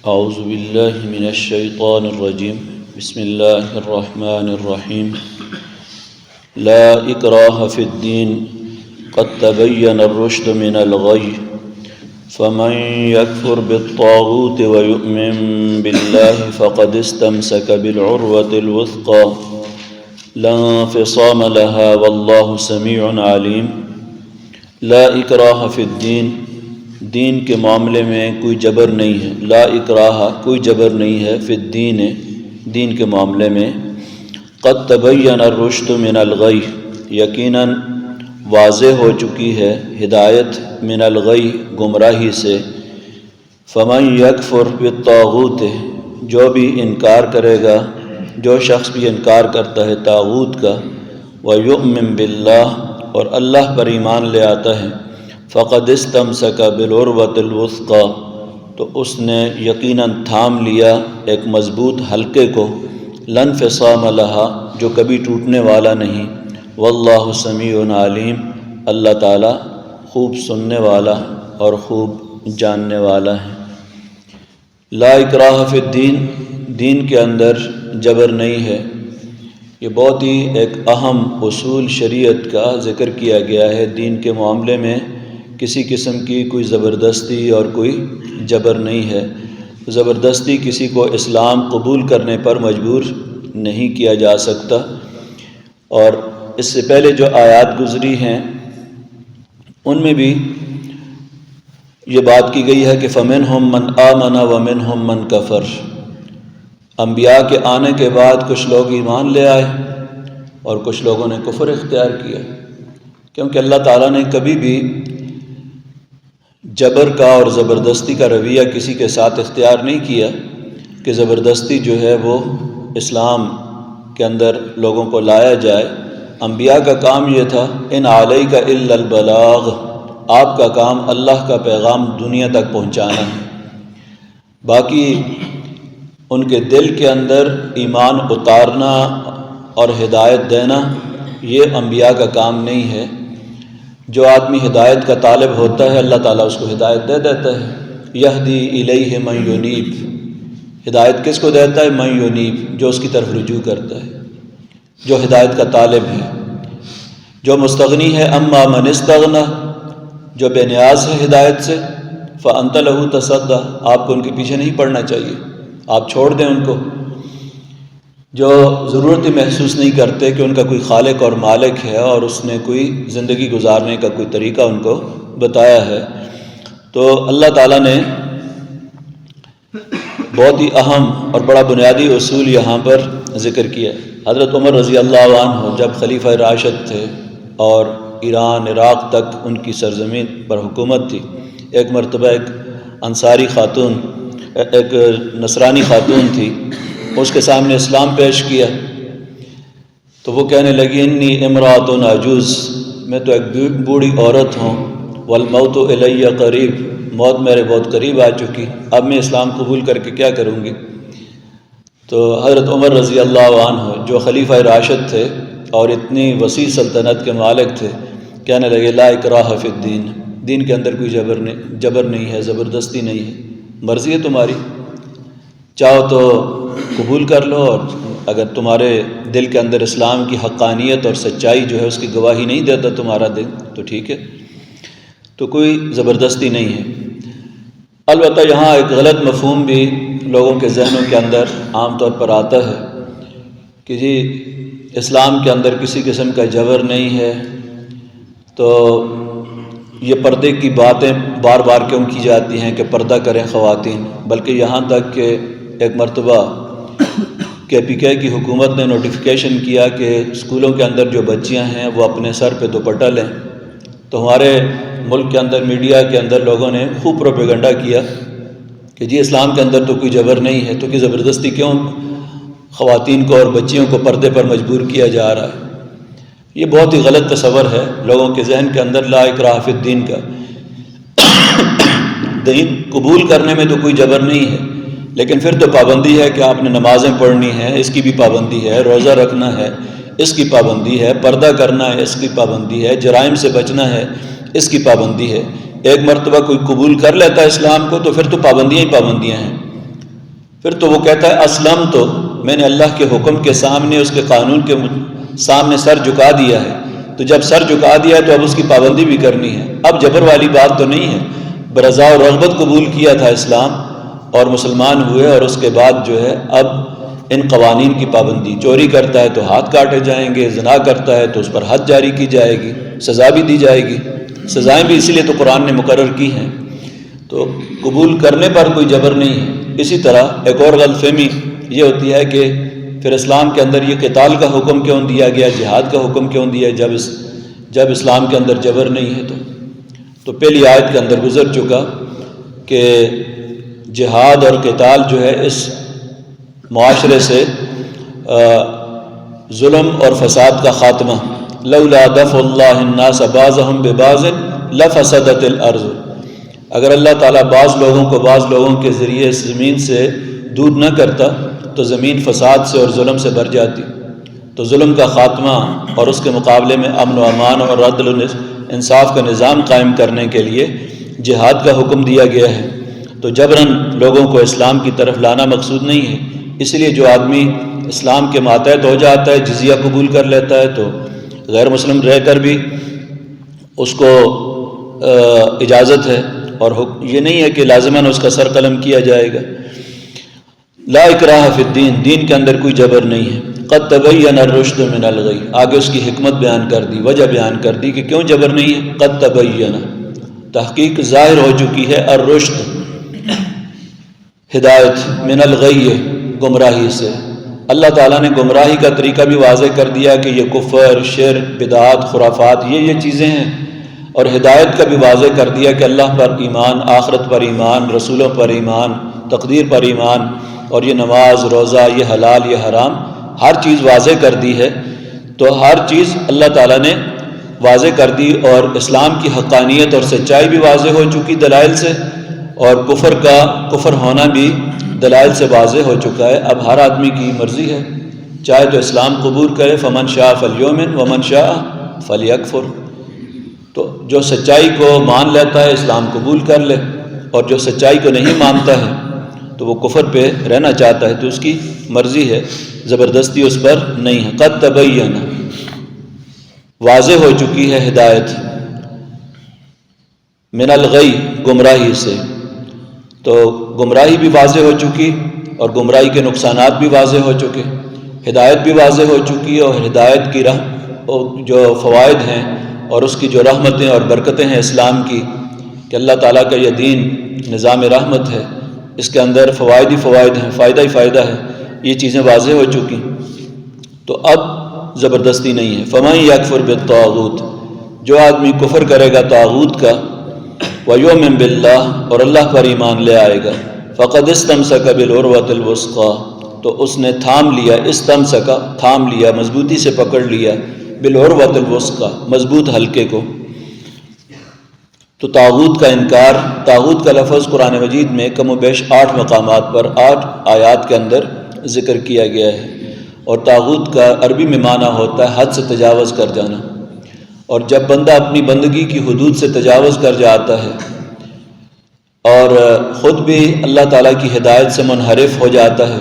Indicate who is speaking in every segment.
Speaker 1: اعوذ باللہ من الشیطان الرجیم بسم اللہ الرحمن الرحیم لا اکراہ فی الدین قد تبین الرشد من الغی فمن یکفر بالطاغوت ویؤمن باللہ فقد استمسک بالعروة الوثقى لا انفصام لها واللہ سمیع علیم۔ لا اکراہ فی الدین، دین کے معاملے میں کوئی جبر نہیں ہے۔ لا اکراہ، کوئی جبر نہیں ہے، فی الدین، دین کے معاملے میں۔ قد تبین الرشد من الغی، یقیناً واضح ہو چکی ہے ہدایت من الغی، گمراہی سے۔ فمن یکفر بالطاغوت، جو بھی انکار کرے گا، جو شخص بھی انکار کرتا ہے طاغوت کا، ویؤمن باللہ، اور اللہ پر ایمان لے آتا ہے، فقد استمسک بالعروۃ الوثقی، تو اس نے یقیناً تھام لیا ایک مضبوط حلقے کو، لا انفصام لها، جو کبھی ٹوٹنے والا نہیں۔ واللہ سمیع علیم، اللہ تعالیٰ خوب سننے والا اور خوب جاننے والا ہے۔ لا اکراہ فی الدین، دین کے اندر جبر نہیں ہے۔ یہ بہت ہی ایک اہم اصول شریعت کا ذکر کیا گیا ہے۔ دین کے معاملے میں کسی قسم کی کوئی زبردستی اور کوئی جبر نہیں ہے۔ زبردستی کسی کو اسلام قبول کرنے پر مجبور نہیں کیا جا سکتا۔ اور اس سے پہلے جو آیات گزری ہیں ان میں بھی یہ بات کی گئی ہے کہ فَمِنْهُمْ مَنْ آمَنَ وَمِنْهُمْ مَنْ كَفَرَ، انبیاء کے آنے کے بعد کچھ لوگ ایمان لے آئے اور کچھ لوگوں نے کفر اختیار کیا، کیونکہ اللہ تعالیٰ نے کبھی بھی جبر کا اور زبردستی کا رویہ کسی کے ساتھ اختیار نہیں کیا کہ زبردستی جو ہے وہ اسلام کے اندر لوگوں کو لایا جائے۔ انبیاء کا کام یہ تھا، ان علیک الا البلاغ، آپ کا کام اللہ کا پیغام دنیا تک پہنچانا ہے، باقی ان کے دل کے اندر ایمان اتارنا اور ہدایت دینا یہ انبیاء کا کام نہیں ہے۔ جو آدمی ہدایت کا طالب ہوتا ہے اللہ تعالیٰ اس کو ہدایت دے دیتا ہے۔ یہدی الیہ من ینیب، ہدایت کس کو دیتا ہے؟ من ینیب، جو اس کی طرف رجوع کرتا ہے، جو ہدایت کا طالب ہے۔ جو مستغنی ہے، اما من استغنی، جو بے نیاز ہے ہدایت سے، فانت لہ تصدی، آپ کو ان کے پیچھے نہیں پڑنا چاہیے، آپ چھوڑ دیں ان کو۔ جو ضرورت ہی محسوس نہیں کرتے کہ ان کا کوئی خالق اور مالک ہے اور اس نے کوئی زندگی گزارنے کا کوئی طریقہ ان کو بتایا ہے، تو اللہ تعالیٰ نے بہت ہی اہم اور بڑا بنیادی اصول یہاں پر ذکر کیا۔ حضرت عمر رضی اللہ عنہ جب خلیفہ راشد تھے اور ایران عراق تک ان کی سرزمین پر حکومت تھی، ایک مرتبہ ایک انصاری خاتون، ایک نصرانی خاتون تھی، اس کے سامنے اسلام پیش کیا تو وہ کہنے لگی انی امرأۃ عجوز، میں تو ایک بوڑھی عورت ہوں، والموت الی قریب، موت میرے بہت قریب آ چکی، اب میں اسلام قبول کر کے کیا کروں گی؟ تو حضرت عمر رضی اللہ عنہ جو خلیفہ راشد تھے اور اتنی وسیع سلطنت کے مالک تھے، کہنے لگے لا اکراہ فی الدین، دین کے اندر کوئی جبر نہیں ہے، زبردستی نہیں ہے، مرضی ہے تمہاری، چاہو تو قبول کر لو، اور اگر تمہارے دل کے اندر اسلام کی حقانیت اور سچائی جو ہے اس کی گواہی نہیں دیتا تمہارا دل تو ٹھیک ہے، تو کوئی زبردستی نہیں ہے۔ البتہ یہاں ایک غلط مفہوم بھی لوگوں کے ذہنوں کے اندر عام طور پر آتا ہے کہ جی اسلام کے اندر کسی قسم کا جبر نہیں ہے، تو یہ پردے کی باتیں بار بار کیوں کی جاتی ہیں کہ پردہ کریں خواتین، بلکہ یہاں تک کہ ایک مرتبہ KPK کی حکومت نے نوٹیفیکیشن کیا کہ اسکولوں کے اندر جو بچیاں ہیں وہ اپنے سر پہ دوپٹہ لیں، تو ہمارے ملک کے اندر میڈیا کے اندر لوگوں نے خوب پروپیگنڈا کیا کہ جی اسلام کے اندر تو کوئی جبر نہیں ہے، تو کہ زبردستی کیوں خواتین کو اور بچیوں کو پردے پر مجبور کیا جا رہا ہے؟ یہ بہت ہی غلط تصور ہے لوگوں کے ذہن کے اندر لا اکراہ فی الدین کا۔ دین قبول کرنے میں تو کوئی جبر نہیں ہے، لیکن پھر تو پابندی ہے کہ آپ نے نمازیں پڑھنی ہیں، اس کی بھی پابندی ہے، روزہ رکھنا ہے، اس کی پابندی ہے، پردہ کرنا ہے، اس کی پابندی ہے، جرائم سے بچنا ہے، اس کی پابندی ہے۔ ایک مرتبہ کوئی قبول کر لیتا ہے اسلام کو تو پھر تو پابندیاں ہی پابندیاں ہیں۔ پھر تو وہ کہتا ہے اسلم تو میں نے اللہ کے حکم کے سامنے، اس کے قانون کے سامنے سر جھکا دیا ہے. تو جب سر جھکا دیا ہے تو اب اس کی پابندی بھی کرنی ہے. اب جبر والی بات تو نہیں ہے. برضا و رغبت قبول کیا تھا اسلام اور مسلمان ہوئے، اور اس کے بعد جو ہے اب ان قوانین کی پابندی. چوری کرتا ہے تو ہاتھ کاٹے جائیں گے، زنا کرتا ہے تو اس پر حد جاری کی جائے گی، سزا بھی دی جائے گی. سزائیں بھی اسی لیے تو قرآن نے مقرر کی ہیں. تو قبول کرنے پر کوئی جبر نہیں ہے. اسی طرح ایک اور غلط فہمی یہ ہوتی ہے کہ پھر اسلام کے اندر یہ قتال کا حکم کیوں دیا گیا، جہاد کا حکم کیوں دیا جب اسلام کے اندر جبر نہیں ہے. تو پہلی آیت کے اندر گزر چکا کہ جہاد اور قتال جو ہے اس معاشرے سے ظلم اور فساد کا خاتمہ. لولا دفع اللہ الناس بعضهم ببعض لفسدت الارض. اگر اللہ تعالیٰ بعض لوگوں کو بعض لوگوں کے ذریعے اس زمین سے دور نہ کرتا تو زمین فساد سے اور ظلم سے بھر جاتی. تو ظلم کا خاتمہ اور اس کے مقابلے میں امن و امان اور عدل و انصاف کا نظام قائم کرنے کے لیے جہاد کا حکم دیا گیا ہے. تو جبراً لوگوں کو اسلام کی طرف لانا مقصود نہیں ہے. اس لیے جو آدمی اسلام کے ماتحت ہو جاتا ہے، جزیہ قبول کر لیتا ہے، تو غیر مسلم رہ کر بھی اس کو اجازت ہے، اور یہ نہیں ہے کہ لازماً اس کا سر قلم کیا جائے گا. لا اکراہ فی الدین، دین کے اندر کوئی جبر نہیں ہے. قد تبین الرشد من الغی، آگے اس کی حکمت بیان کر دی، وجہ بیان کر دی کہ کیوں جبر نہیں ہے. قد تبین، تحقیق ظاہر ہو چکی ہے، الرشد ہدایت، من الغی گمراہی سے. اللہ تعالیٰ نے گمراہی کا طریقہ بھی واضح کر دیا کہ یہ کفر، شرک، بدعات، خرافات یہ چیزیں ہیں، اور ہدایت کا بھی واضح کر دیا کہ اللہ پر ایمان، آخرت پر ایمان، رسولوں پر ایمان، تقدیر پر ایمان، اور یہ نماز، روزہ، یہ حلال، یہ حرام، ہر چیز واضح کر دی ہے. تو ہر چیز اللہ تعالیٰ نے واضح کر دی، اور اسلام کی حقانیت اور سچائی بھی واضح ہو چکی دلائل سے، اور کفر ہونا بھی دلائل سے واضح ہو چکا ہے. اب ہر آدمی کی مرضی ہے، چاہے تو اسلام قبول کرے، فمن شاء فلیؤمن ومن شاء فلیکفر. تو جو سچائی کو مان لیتا ہے اسلام قبول کر لے، اور جو سچائی کو نہیں مانتا ہے تو وہ کفر پہ رہنا چاہتا ہے، تو اس کی مرضی ہے، زبردستی اس پر نہیں ہے. قد تبین، واضح ہو چکی ہے ہدایت، من الغی گمراہی سے. تو گمراہی بھی واضح ہو چکی، اور گمراہی کے نقصانات بھی واضح ہو چکے. ہدایت بھی واضح ہو چکی، اور ہدایت کی جو فوائد ہیں اور اس کی جو رحمتیں اور برکتیں ہیں اسلام کی، کہ اللہ تعالیٰ کا یہ دین نظام رحمت ہے، اس کے اندر فوائد ہی فوائد ہیں، فائدہ ہی فائدہ ہے، یہ چیزیں واضح ہو چکی. تو اب زبردستی نہیں ہے. فمن یکفر بالطاغوت، جو آدمی کفر کرے گا طاغوت کا، ویؤمن باللہ، اور اللہ پر ایمان لے آئے گا، فقد استمسک بالعروۃ الوثقی، تو اس نے تھام لیا، استمسک تھام لیا، مضبوطی سے پکڑ لیا، بالعروۃ الوثقی مضبوط حلقے کو. تو طاغوت کا انکار، طاغوت کا لفظ قرآن مجید میں کم و بیش 8 مقامات پر 8 آیات کے اندر ذکر کیا گیا ہے. اور طاغوت کا عربی میں معنی ہوتا ہے حد سے تجاوز کر جانا. اور جب بندہ اپنی بندگی کی حدود سے تجاوز کر جاتا ہے اور خود بھی اللہ تعالیٰ کی ہدایت سے منحرف ہو جاتا ہے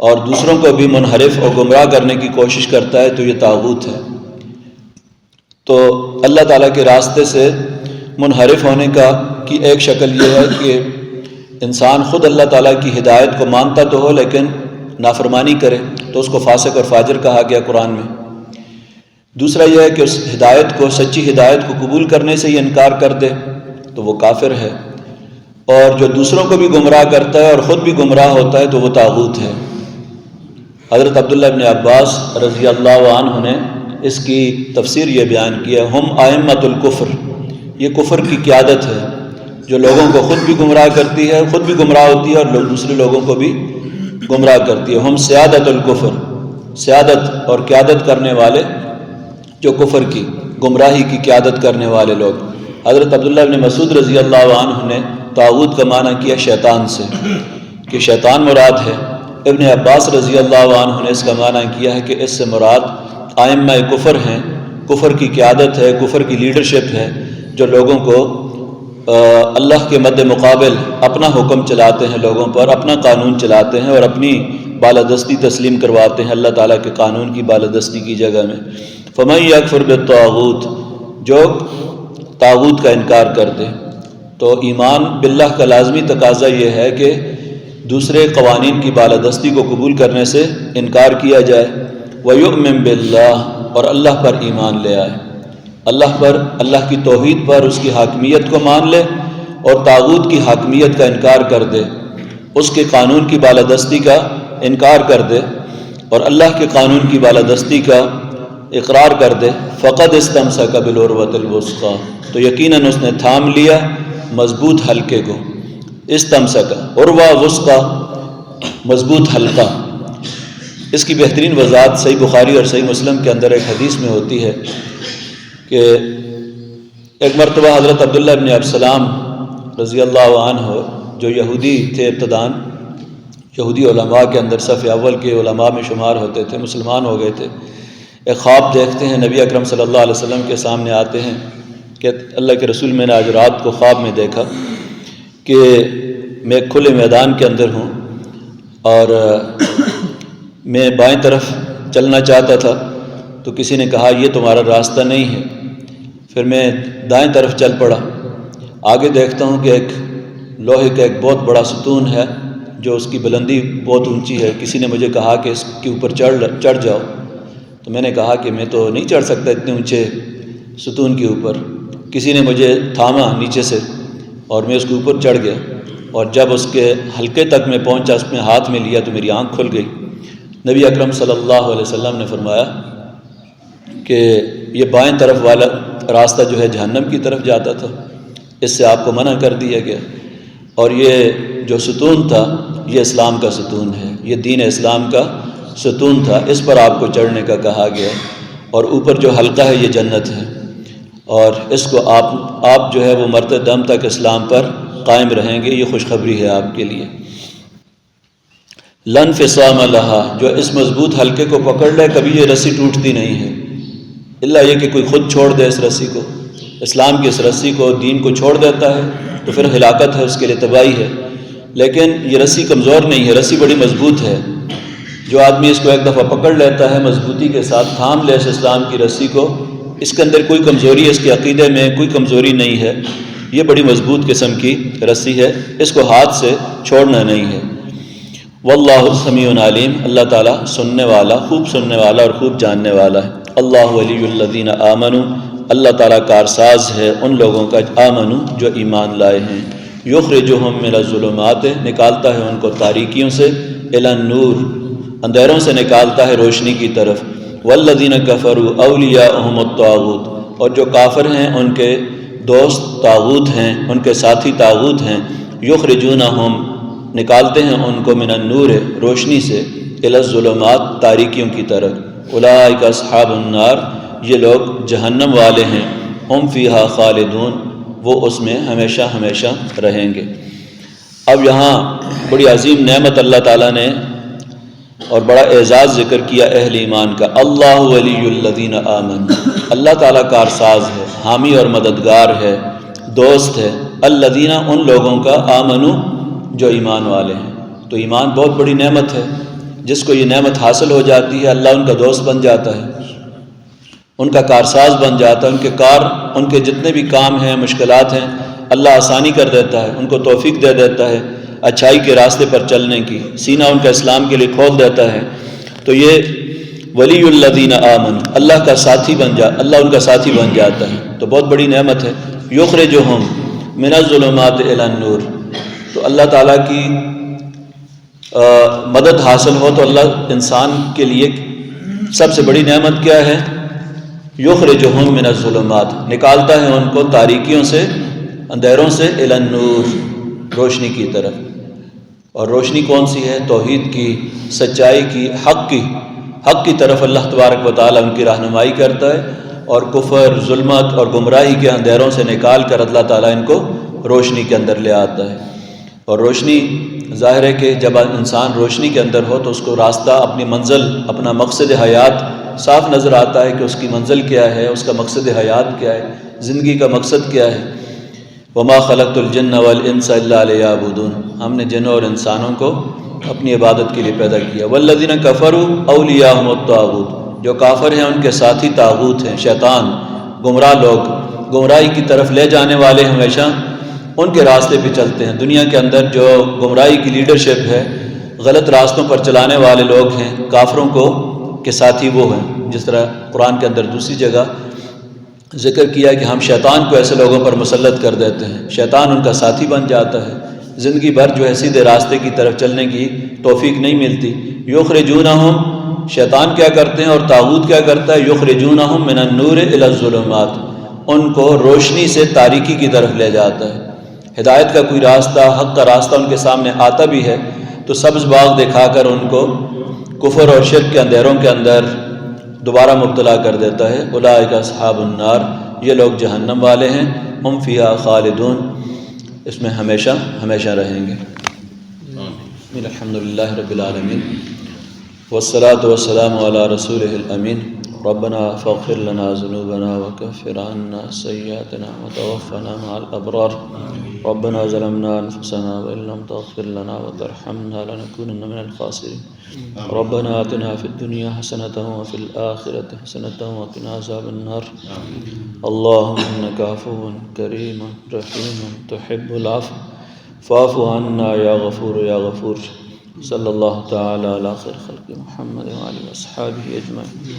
Speaker 1: اور دوسروں کو بھی منحرف اور گمراہ کرنے کی کوشش کرتا ہے، تو یہ طاغوت ہے. تو اللہ تعالیٰ کے راستے سے منحرف ہونے کی ایک شکل یہ ہے کہ انسان خود اللہ تعالیٰ کی ہدایت کو مانتا تو ہو لیکن نافرمانی کرے، تو اس کو فاسق اور فاجر کہا گیا قرآن میں. دوسرا یہ ہے کہ اس ہدایت کو، سچی ہدایت کو قبول کرنے سے ہی انکار کر دے تو وہ کافر ہے. اور جو دوسروں کو بھی گمراہ کرتا ہے اور خود بھی گمراہ ہوتا ہے تو وہ طاغوت ہے. حضرت عبداللہ ابن عباس رضی اللہ عنہ نے اس کی تفسیر یہ بیان کیا، ہم ائمۃ الکفر، یہ کفر کی قیادت ہے جو لوگوں کو خود بھی گمراہ کرتی ہے، خود بھی گمراہ ہوتی ہے اور دوسرے لوگوں کو بھی گمراہ کرتی ہے. ہم سیادت الکفر، سیادت اور قیادت کرنے والے، جو کفر کی گمراہی کی قیادت کرنے والے لوگ. حضرت عبداللہ ابن مسعود رضی اللہ عنہ نے طاغوت کا معنی کیا شیطان سے، کہ شیطان مراد ہے. ابن عباس رضی اللہ عنہ نے اس کا معنی کیا ہے کہ اس سے مراد ائمہ کفر ہیں، کفر کی قیادت ہے، کفر کی لیڈرشپ ہے، جو لوگوں کو اللہ کے مد مقابل اپنا حکم چلاتے ہیں لوگوں پر، اپنا قانون چلاتے ہیں اور اپنی بالادستی تسلیم کرواتے ہیں اللہ تعالیٰ کے قانون کی بالادستی کی جگہ میں۔ فَمَن يَكْفُرْ بِالطَّاغُوتِ، جو طاغوت کا انکار کر دے۔ تو ایمان باللہ کا لازمی تقاضا یہ ہے کہ دوسرے قوانین کی بالادستی کو قبول کرنے سے انکار کیا جائے، وَيُؤْمِن بِاللَّهِ، اور اللہ پر ایمان لے آئے، اللہ پر، اللہ کی توحید پر، اس کی حاکمیت کو مان لے اور طاغوت کی حاکمیت کا انکار کر دے، اس کے قانون کی بالادستی کا انکار کر دے اور اللہ کے قانون کی بالادستی کا اقرار کر دے۔ فقد استمسک بالعروۃ الوثقی، تو یقیناً اس نے تھام لیا مضبوط حلقے کو۔ استمسک، عروہ، وثقی، مضبوط حلقہ۔ اس کی بہترین وضاحت صحیح بخاری اور صحیح مسلم کے اندر ایک حدیث میں ہوتی ہے کہ ایک مرتبہ حضرت عبداللہ ابن ابسلام رضی اللہ عنہ، جو یہودی تھے، ابتداً یہودی علماء کے اندر صف اول کے علماء میں شمار ہوتے تھے، مسلمان ہو گئے تھے، ایک خواب دیکھتے ہیں، نبی اکرم صلی اللہ علیہ وسلم کے سامنے آتے ہیں کہ اللہ کے رسول، میں نے آج رات کو خواب میں دیکھا کہ میں کھلے میدان کے اندر ہوں اور میں بائیں طرف چلنا چاہتا تھا تو کسی نے کہا یہ تمہارا راستہ نہیں ہے، پھر میں دائیں طرف چل پڑا، آگے دیکھتا ہوں کہ ایک لوہے کا ایک بہت بڑا ستون ہے جو اس کی بلندی بہت اونچی ہے، کسی نے مجھے کہا کہ اس کے اوپر چڑھ جاؤ، تو میں نے کہا کہ میں تو نہیں چڑھ سکتا اتنے اونچے ستون کے اوپر، کسی نے مجھے تھاما نیچے سے اور میں اس کے اوپر چڑھ گیا، اور جب اس کے حلقے تک میں پہنچا، اس میں ہاتھ میں لیا تو میری آنکھ کھل گئی۔ نبی اکرم صلی اللہ علیہ وسلم نے فرمایا کہ یہ بائیں طرف والا راستہ جو ہے جہنم کی طرف جاتا تھا، اس سے آپ کو منع کر دیا گیا، اور یہ جو ستون تھا یہ اسلام کا ستون ہے، یہ دین اسلام کا ستون تھا، اس پر آپ کو چڑھنے کا کہا گیا، اور اوپر جو حلقہ ہے یہ جنت ہے، اور اس کو آپ جو ہے وہ مرتے دم تک اسلام پر قائم رہیں گے، یہ خوشخبری ہے آپ کے لیے۔ لن فصام لہا، جو اس مضبوط حلقے کو پکڑ لے کبھی یہ رسی ٹوٹتی نہیں ہے، الا یہ کہ کوئی خود چھوڑ دے اس رسی کو، اسلام کی اس رسی کو، دین کو چھوڑ دیتا ہے تو پھر ہلاکت ہے، اس کے لیے تباہی ہے، لیکن یہ رسی کمزور نہیں ہے، رسی بڑی مضبوط ہے، جو آدمی اس کو ایک دفعہ پکڑ لیتا ہے مضبوطی کے ساتھ، تھام لے اس اسلام کی رسی کو، اس کے اندر کوئی کمزوری، اس کے عقیدے میں کوئی کمزوری نہیں ہے، یہ بڑی مضبوط قسم کی رسی ہے، اس کو ہاتھ سے چھوڑنا نہیں ہے۔ واللہ سمیع علیم، اللہ تعالیٰ سننے والا، خوب سننے والا اور خوب جاننے والا ہے۔ اللہ ولی الذین آمنوا، اللہ تعالیٰ کارساز ہے ان لوگوں کا آمنوا جو ایمان لائے ہیں، یخرجہم من الظلمات، نکالتا ہے ان کو تاریکیوں سے، الی النور، اندھیروں سے نکالتا ہے روشنی کی طرف، والذین کفروا اولیاءہم الطاغوت، اور جو کافر ہیں ان کے دوست طاغوت ہیں، ان کے ساتھی طاغوت ہیں، یخرجونہم، نکالتے ہیں ان کو، من النور، روشنی سے، الی الظلمات، تاریکیوں کی طرف، اولئک اصحاب النار، یہ لوگ جہنم والے ہیں، ہم فیہا خالدون، وہ اس میں ہمیشہ ہمیشہ رہیں گے۔ اب یہاں بڑی عظیم نعمت اللہ تعالیٰ نے اور بڑا اعزاز ذکر کیا اہل ایمان کا۔ اللہ ولی الذین آمنوا، اللہ تعالیٰ کارساز ہے، حامی اور مددگار ہے، دوست ہے، الذین، ان لوگوں کا، آمنوا، جو ایمان والے ہیں۔ تو ایمان بہت بڑی نعمت ہے، جس کو یہ نعمت حاصل ہو جاتی ہے اللہ ان کا دوست بن جاتا ہے، ان کا کارساز بن جاتا ہے، ان کے جتنے بھی کام ہیں، مشکلات ہیں، اللہ آسانی کر دیتا ہے، ان کو توفیق دے دیتا ہے اچھائی کے راستے پر چلنے کی، سینہ ان کا اسلام کے لیے کھول دیتا ہے۔ تو یہ ولی الذین آمنوا، اللہ کا ساتھی اللہ ان کا ساتھی بن جاتا ہے، تو بہت بڑی نعمت ہے۔ یخرجہم من الظلمات الی النور، تو اللہ تعالیٰ کی مدد حاصل ہو تو اللہ انسان کے لیے سب سے بڑی نعمت کیا ہے؟ یخرجہم من الظلمات، نکالتا ہے ان کو تاریکیوں سے، اندھیروں سے، الی النور، روشنی کی طرف۔ اور روشنی کون سی ہے؟ توحید کی، سچائی کی، حق کی طرف اللہ تبارک و تعالیٰ ان کی رہنمائی کرتا ہے، اور کفر، ظلمت اور گمراہی کے اندھیروں سے نکال کر اللہ تعالیٰ ان کو روشنی کے اندر لے آتا ہے۔ اور روشنی، ظاہر ہے کہ جب انسان روشنی کے اندر ہو تو اس کو راستہ، اپنی منزل، اپنا مقصد حیات صاف نظر آتا ہے کہ اس کی منزل کیا ہے، اس کا مقصد حیات کیا ہے، زندگی کا مقصد کیا ہے۔ وما خلقت الجن والانس الا لیعبدون، ہم نے جنوں اور انسانوں کو اپنی عبادت کے لیے پیدا کیا۔ والذین کفروا اولیاءہم الطاغوت، جو کافر ہیں ان کے ساتھی طاغوت ہیں، شیطان، گمراہ لوگ، گمراہی کی طرف لے جانے والے ہمیشہ ان کے راستے پہ چلتے ہیں۔ دنیا کے اندر جو گمراہی کی لیڈرشپ ہے، غلط راستوں پر چلانے والے لوگ ہیں، کافروں کو کے ساتھی وہ ہیں۔ جس طرح قرآن کے اندر دوسری جگہ ذکر کیا کہ ہم شیطان کو ایسے لوگوں پر مسلط کر دیتے ہیں، شیطان ان کا ساتھی بن جاتا ہے، زندگی بھر جو ہے سیدھے راستے کی طرف چلنے کی توفیق نہیں ملتی۔ یخرجونہم، شیطان کیا کرتے ہیں اور طاغوت کیا کرتا ہے؟ یخرجونہم من النور الی الظلمات، ان کو روشنی سے تاریکی کی طرف لے جاتا ہے۔ ہدایت کا کوئی راستہ، حق کا راستہ ان کے سامنے آتا بھی ہے تو سبز باغ دکھا کر ان کو کفر اور شرک کے اندھیروں کے اندر دوبارہ مبتلا کر دیتا ہے۔ اولئک اصحاب النار، یہ لوگ جہنم والے ہیں، ہم فیہا خالدون، اس میں ہمیشہ ہمیشہ رہیں گے۔ الحمدللہ رب العالمین والصلاة والسلام علی رسولہ الامین۔ ربنا فاغفر لنا ذنوبنا وكفر عنا سیئاتنا وتوفنا مع الابرار۔ ربنا ظلمنا انفسنا وان لم تغفر لنا وترحمنا لنكونن من الخاسرین۔ ربنا آتنا في الدنيا حسنة وفي الآخرة حسنة وقنا عذاب النار۔ اللهم إنك عفو كريم رحيم تحب العفو فاعف عنا يا غفور يا غفور۔ صلی اللہ تعالی علی خیر خلق محمد وآلہ وصحبہ اجمعین۔